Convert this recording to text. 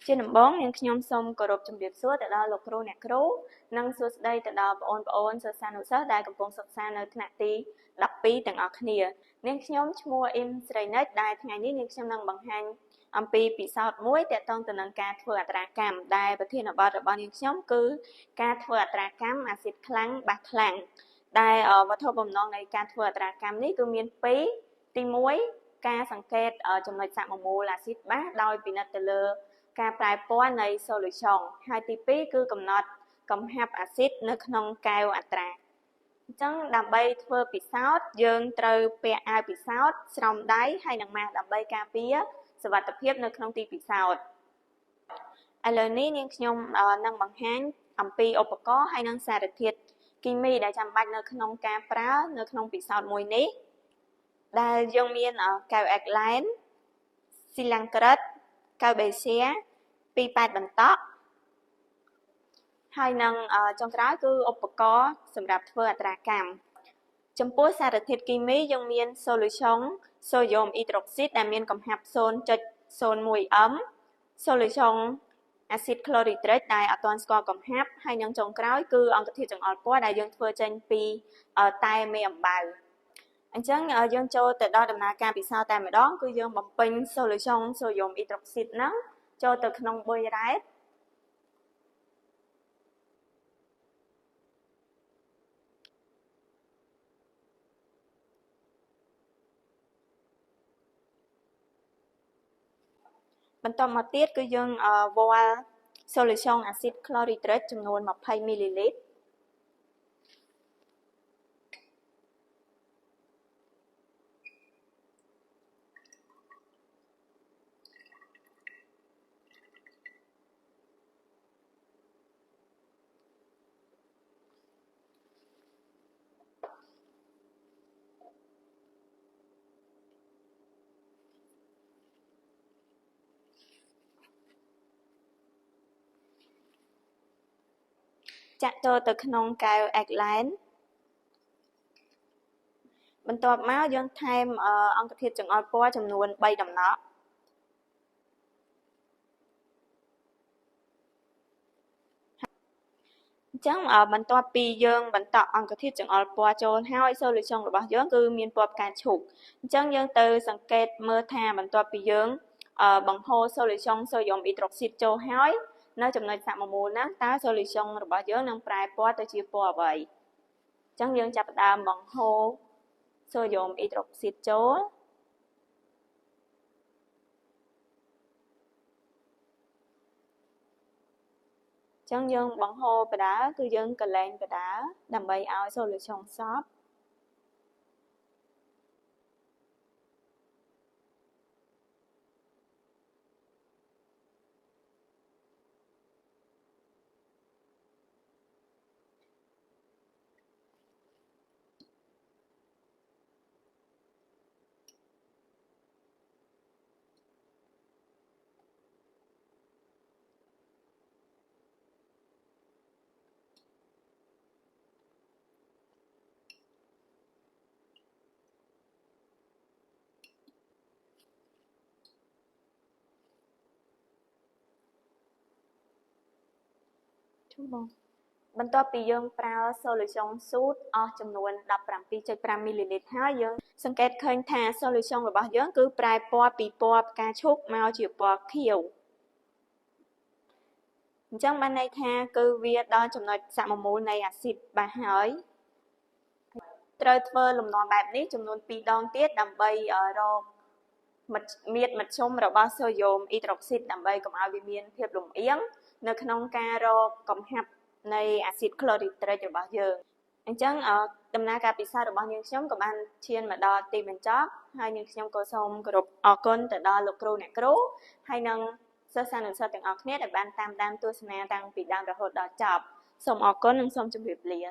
trênដំបងនាងខ្ញុំសូមគោរពជំរាបសួរទៅដល់លោកគ្រូអ្នកគ្រូនិងសួស្តីទៅដល់បងប្អូនសិស្សានុសិស្សដែលកំពុងសិក្សានៅថ្នាក់ទី12ទាំងអស់គ្នានាងខ្ញុំឈ្មោះអ៊ីមស្រីនិចដែលថ្ងៃនេះនាងខ្ញុំនឹងបង្ហាញអំពីពិសោធន៍មួយទាក់ទងទៅនឹងការធ្វើអត្រាកម្មដែលប្រធានបទរបស់នាងខ្ញុំគឺការធ្វើអត្រាកម្មអាស៊ីតខ្លាំងបាសខ្លាំងដែលវត្ថុបំណងនៃការធ្វើអត្រាកម្មនេះគឺមាន2ទី1ការសង្កេតចំណុចសក្តិមូលអាស៊ីតបាសដោយពិនិត្យទៅលើការប្រែពណ៌នៃ solution ហើយទី2គឺកំណត់កំហាប់អាស៊ីតនៅក្នុងកែវអត្រាអញ្ចឹងដើម្បីធ្វើពិសោធន៍យើងត្រូវពាក់អាវពិសោធន៍ស្រោមដៃហើយនឹងម៉ាស់ដើម្បីការពារសុវត្ថិភាពនៅក្នុងទីពិសោធន៍ឥឡូវនេះនាងខ្ញុំនឹងបង្ហាញអំពីឧបករណ៍ហើយនឹងសារធាតុគីមីដែលចាំបាច់នៅក្នុងការប្រើនៅក្នុងពិសោធន៍មួយនេះដែលយើងមានកែវអេកឡែនស៊ីឡាំងក្រិតកែវបេសៀ28បន្តក់ហើយនឹងចុងក្រោយគឺឧបករណ៍សម្រាប់ធ្វើអត្រាកម្មចំពោះសារធាតុគីមីយើងមាន solution សូដ្យូមអ៊ីដ្រូស៊ីតដែលមានកំហាប់ 0.01m solution អាស៊ីតក្លូរីត្រិកដែលអត់ទាន់ស្គាល់កំហាប់ហើយនឹងចុងក្រោយគឺអង្គធាតុចង្អុលពណ៌ដែលយើងធ្វើចេញពីតែមេអំបៅអញ្ចឹងយើងចូលទៅដល់ដំណើរការពិសោធន៍តែម្ដងគឺយើងបំពេញ solution សូដ្យូមអ៊ីដ្រូស៊ីតហ្នឹងចូលទៅក្នុងបុយរ៉ែតបន្ទាប់មកទៀតគឺយើងវាល់ solution អាស៊ីតក្លូរីត្រិកចំនួន20 មីលីលីត្រចាក់ចូលទៅក្នុងកែវអេកឡែនបន្ទាប់មកយើងថែមអង្គធាតុចង្អុលពណ៌ចំនួន3ដំណក់អញ្ចឹងបន្ទាប់ពីយើងបន្តក់អង្គធាតុចង្អុលពណ៌ចូលហើយ solution របស់យើងគឺមានពណ៌ផ្កាឈូកអញ្ចឹងយើងទៅសង្កេតមើលថាបន្ទាប់ពីយើងបង្ហូរ solution សូដ្យូមអ៊ីដ្រូស៊ីតចូលហើយនៅចំណុចសក្តិមូលហ្នឹងតើ solution របស់យើងនឹងប្រែពណ៌ទៅជាពណ៌អ្វីអញ្ចឹងយើងចាប់ផ្ដើមបង្ហូរសូដ្យូមអ៊ីដ្រូស៊ីតចូលអញ្ចឹងយើងបង្ហូរបដាគឺយើងកលែងបដាដើម្បីឲ្យ solution សព្វបន្ទាប់ពីយើងប្រើ solution ស៊ូតអស់ចំនួន 17.5 មីលីលីត្រហើយយើងសង្កេតឃើញថា solution របស់យើងគឺប្រែពណ៌ពីពណ៌ផ្កាឈូកមកជាពណ៌ខៀវអញ្ចឹងបានន័យថាគឺវាដល់ចំណុចសក្តិមូលនៃអាស៊ីតបាសហើយត្រូវធ្វើលំនាំបែបនេះចំនួន2ដងទៀតដើម្បីរកមាត្រមធ្យមរបស់សូដ្យូមអ៊ីដ្រូស៊ីតដើម្បីកុំឲ្យវាមានភាពលំអៀងនៅក្នុងការរកកំហាប់នៃអាស៊ីតក្លូរីត្រិករបស់យើងអញ្ចឹងដំណើរការពិសោធន៍របស់នាងខ្ញុំក៏បានឈានមកដល់ទីបញ្ចប់ហើយនាងខ្ញុំក៏សូមគោរពអរគុណទៅដល់លោកគ្រូអ្នកគ្រូហើយនឹងសិស្សានុសិស្សទាំងអស់គ្នាដែលបានតាមដានទស្សនាតាំងពីដើមរហូតដល់ចប់សូមអរគុណនិងសូមជម្រាបលា